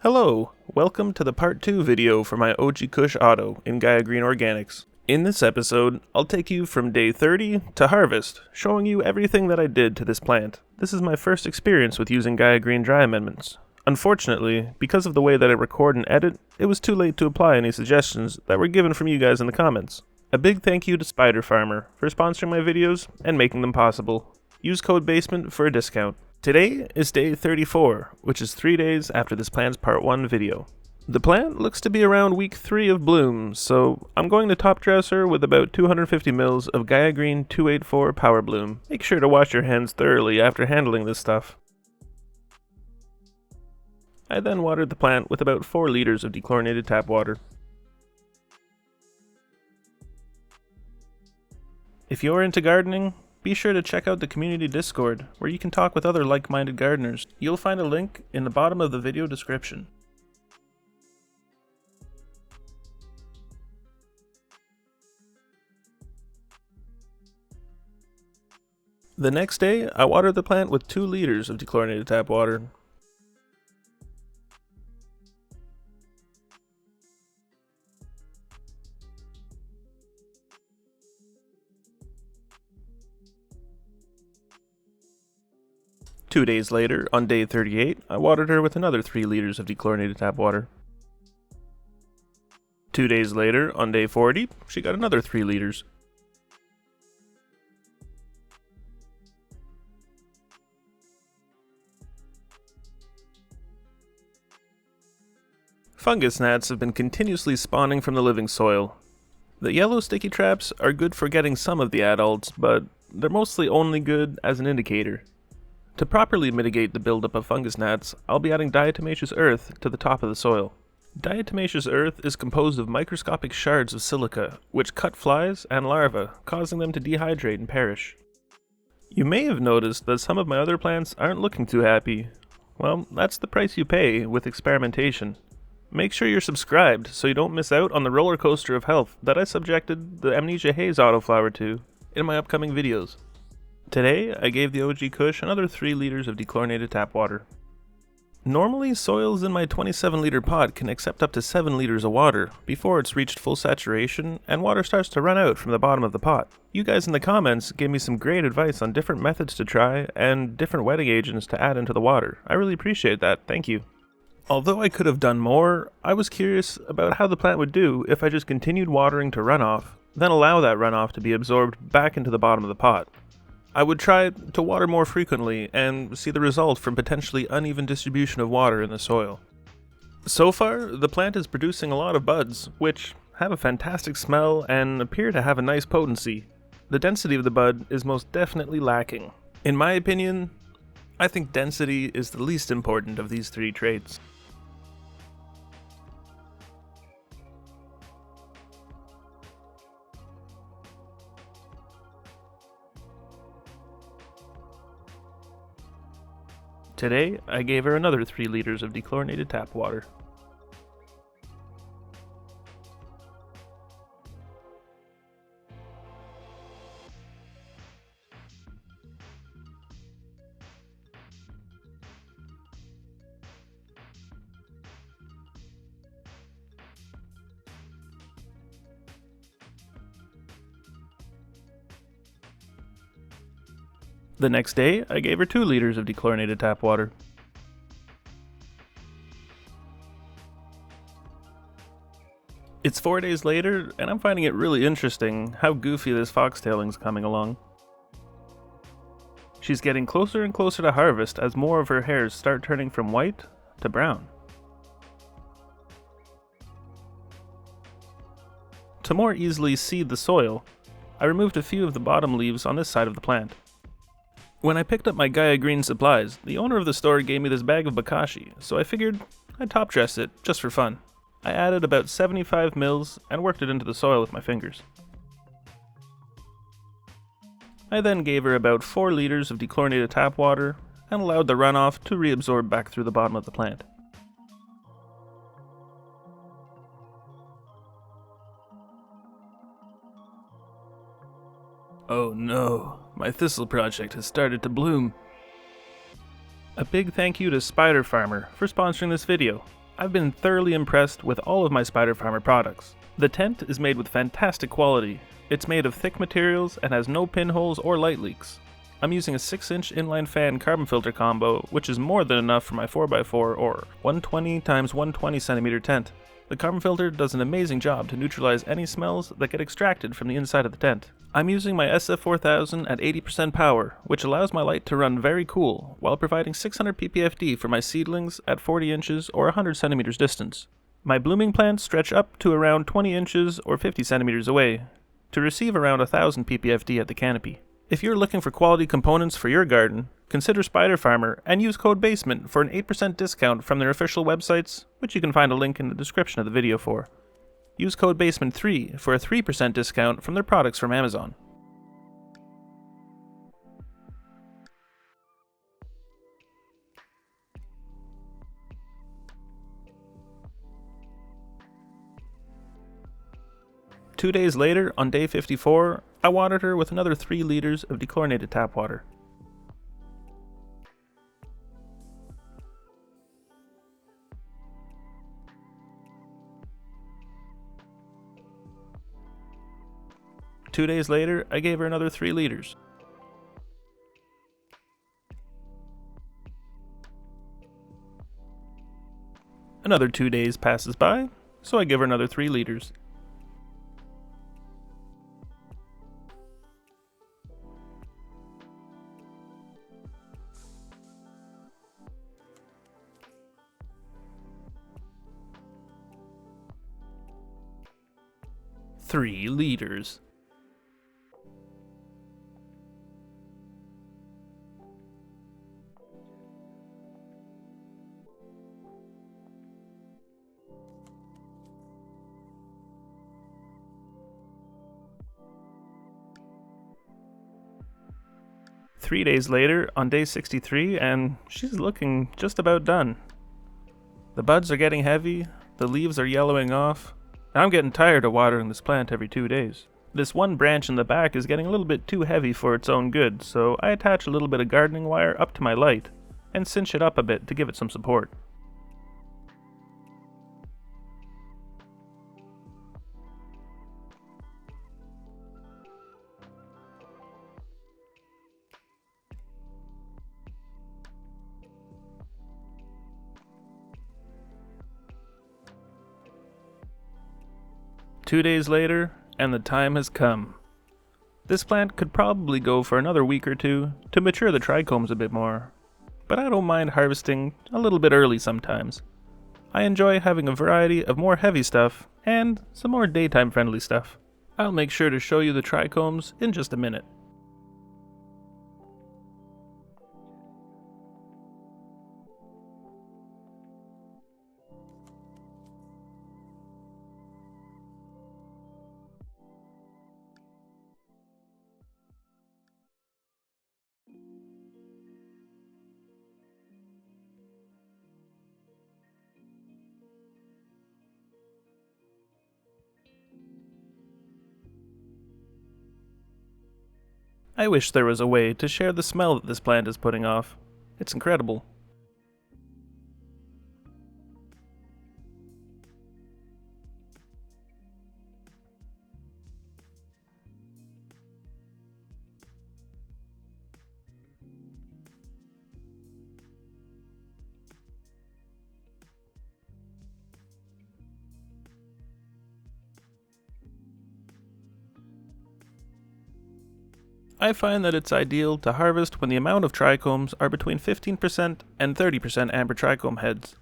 Hello, welcome to the part 2 video for my OG Kush Auto in Gaia Green Organics. In this episode, I'll take you from day 30 to harvest, showing you everything that I did to this plant. This is my first experience with using Gaia Green dry amendments. Unfortunately, because of the way that I record and edit, it was too late to apply any suggestions that were given from you guys in the comments. A big thank you to Spiderfarmer for sponsoring my videos and making them possible. Use code BASEMENT for a discount. Today is day 34, which is 3 days after this plant's part 1 video. The plant looks to be around week 3 of bloom, so I'm going to top dress her with about 250 ml of Gaia Green 284 Power Bloom. Make sure to wash your hands thoroughly after handling this stuff. I then watered the plant with about 4 liters of dechlorinated tap water. If you're into gardening, be sure to check out the community Discord, where you can talk with other like-minded gardeners. You'll find a link in the bottom of the video description. The next day, I watered the plant with 2 liters of dechlorinated tap water. Two days later, on day 38, I watered her with another 3 liters of dechlorinated tap water. 2 days later, on day 40, she got another 3 liters. Fungus gnats have been continuously spawning from the living soil. The yellow sticky traps are good for getting some of the adults, but they're mostly only good as an indicator. To properly mitigate the buildup of fungus gnats, I'll be adding diatomaceous earth to the top of the soil. Diatomaceous earth is composed of microscopic shards of silica, which cut flies and larvae, causing them to dehydrate and perish. You may have noticed that some of my other plants aren't looking too happy. Well, that's the price you pay with experimentation. Make sure you're subscribed so you don't miss out on the roller coaster of health that I subjected the Amnesia Haze Autoflower to in my upcoming videos. Today, I gave the OG Kush another 3 liters of dechlorinated tap water. Normally, soils in my 27 liter pot can accept up to 7 liters of water before it's reached full saturation and water starts to run out from the bottom of the pot. You guys in the comments gave me some great advice on different methods to try and different wetting agents to add into the water. I really appreciate that, thank you. Although I could have done more, I was curious about how the plant would do if I just continued watering to runoff, then allow that runoff to be absorbed back into the bottom of the pot. I would try to water more frequently and see the result from potentially uneven distribution of water in the soil. So far, the plant is producing a lot of buds, which have a fantastic smell and appear to have a nice potency. The density of the bud is most definitely lacking. In my opinion, I think density is the least important of these 3 traits. Today, I gave her another 3 liters of dechlorinated tap water. The next day, I gave her 2 liters of dechlorinated tap water. It's 4 days later, and I'm finding it really interesting how goofy this foxtailing's coming along. She's getting closer and closer to harvest as more of her hairs start turning from white to brown. To more easily seed the soil, I removed a few of the bottom leaves on this side of the plant. When I picked up my Gaia Green supplies, the owner of the store gave me this bag of bokashi, so I figured I'd top dress it, just for fun. I added about 75 ml and worked it into the soil with my fingers. I then gave her about 4 liters of dechlorinated tap water and allowed the runoff to reabsorb back through the bottom of the plant. Oh no, my thistle project has started to bloom. A big thank you to Spiderfarmer for sponsoring this video. I've been thoroughly impressed with all of my Spiderfarmer products. The tent is made with fantastic quality. It's made of thick materials and has no pinholes or light leaks. I'm using a 6-inch inline fan carbon filter combo, which is more than enough for my 4x4 or 120 x 120 cm tent. The carbon filter does an amazing job to neutralize any smells that get extracted from the inside of the tent. I'm using my SF4000 at 80% power, which allows my light to run very cool, while providing 600 ppfd for my seedlings at 40 inches or 100 centimeters distance. My blooming plants stretch up to around 20 inches or 50 centimeters away, to receive around 1000 ppfd at the canopy. If you're looking for quality components for your garden, consider Spiderfarmer and use code BASEMENT for an 8% discount from their official websites, which you can find a link in the description of the video for. Use code BASEMENT3 for a 3% discount from their products from Amazon. Two days later, on day 54, I watered her with another 3 liters of dechlorinated tap water. Two days later, I gave her another 3 liters. Another 2 days passes by, so I give her another 3 liters. Three liters. Three days later, on day 63, and she's looking just about done. The buds are getting heavy, the leaves are yellowing off, and I'm getting tired of watering this plant every 2 days. This one branch in the back is getting a little bit too heavy for its own good, so I attach a little bit of gardening wire up to my light, and cinch it up a bit to give it some support. Two days later, and the time has come. This plant could probably go for another week or two to mature the trichomes a bit more, but I don't mind harvesting a little bit early sometimes. I enjoy having a variety of more heavy stuff and some more daytime friendly stuff. I'll make sure to show you the trichomes in just a minute. I wish there was a way to share the smell that this plant is putting off. It's incredible. I find that it's ideal to harvest when the amount of trichomes are between 15% and 30% amber trichome heads.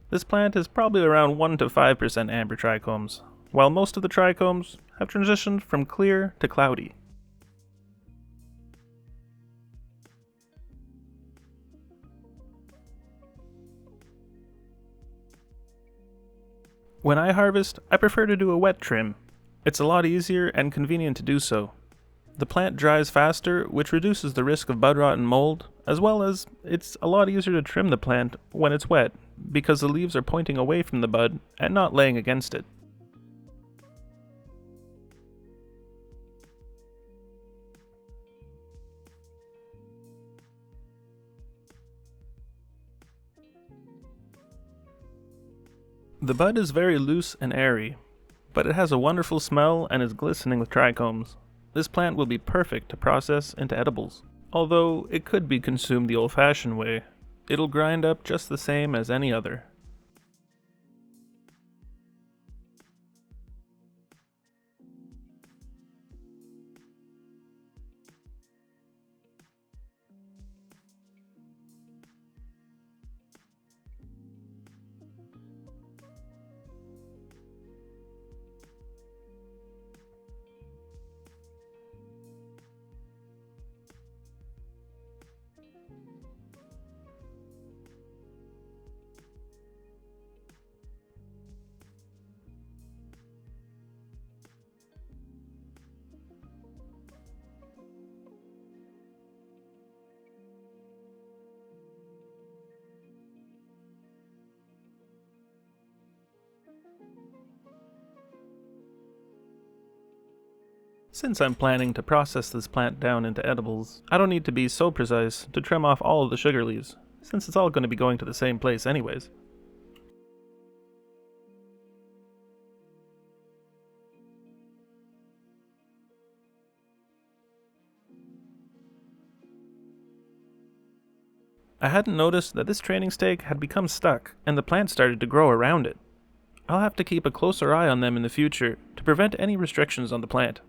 This plant is probably around 1 to 5% amber trichomes, while most of the trichomes have transitioned from clear to cloudy. When I harvest, I prefer to do a wet trim. It's a lot easier and convenient to do so. The plant dries faster, which reduces the risk of bud rot and mold, as well as it's a lot easier to trim the plant when it's wet, because the leaves are pointing away from the bud and not laying against it. The bud is very loose and airy, but it has a wonderful smell and is glistening with trichomes. This plant will be perfect to process into edibles, although it could be consumed the old-fashioned way. It'll grind up just the same as any other. Since I'm planning to process this plant down into edibles, I don't need to be so precise to trim off all of the sugar leaves, since it's all going to be going to the same place anyways. I hadn't noticed that this training stake had become stuck and the plant started to grow around it. I'll have to keep a closer eye on them in the future to prevent any restrictions on the plant.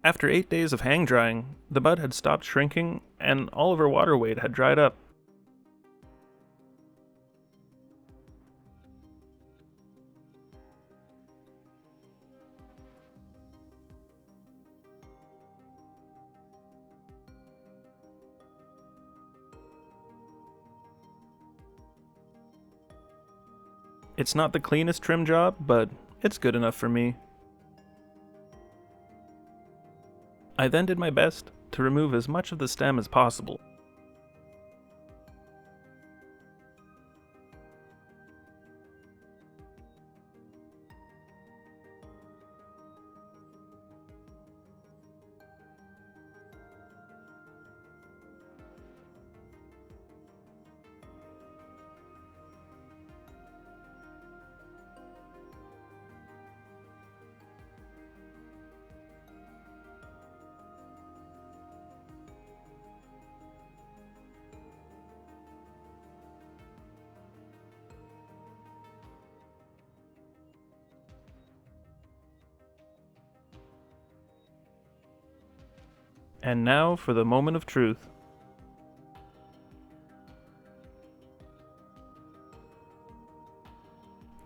After 8 days of hang drying, the bud had stopped shrinking and all of her water weight had dried up. It's not the cleanest trim job, but it's good enough for me. I then did my best to remove as much of the stem as possible. And now for the moment of truth.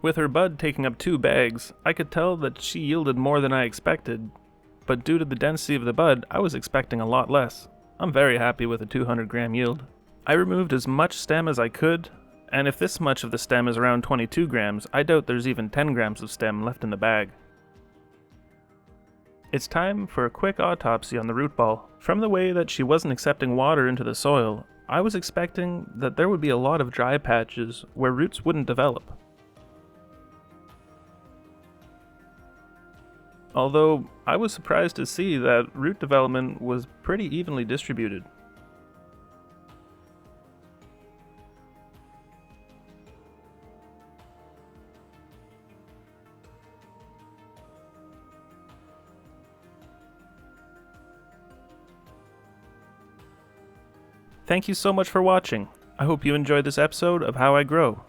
With her bud taking up 2 bags, I could tell that she yielded more than I expected, but due to the density of the bud, I was expecting a lot less. I'm very happy with a 200-gram yield. I removed as much stem as I could, and if this much of the stem is around 22 grams, I doubt there's even 10 grams of stem left in the bag. It's time for a quick autopsy on the root ball. From the way that she wasn't accepting water into the soil, I was expecting that there would be a lot of dry patches where roots wouldn't develop. Although, I was surprised to see that root development was pretty evenly distributed. Thank you so much for watching. I hope you enjoyed this episode of How I Grow.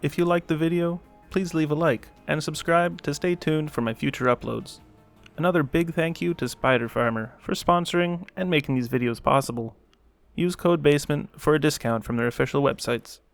If you liked the video, please leave a like and subscribe to stay tuned for my future uploads. Another big thank you to Spiderfarmer for sponsoring and making these videos possible. Use code BASEMENT for a discount from their official websites.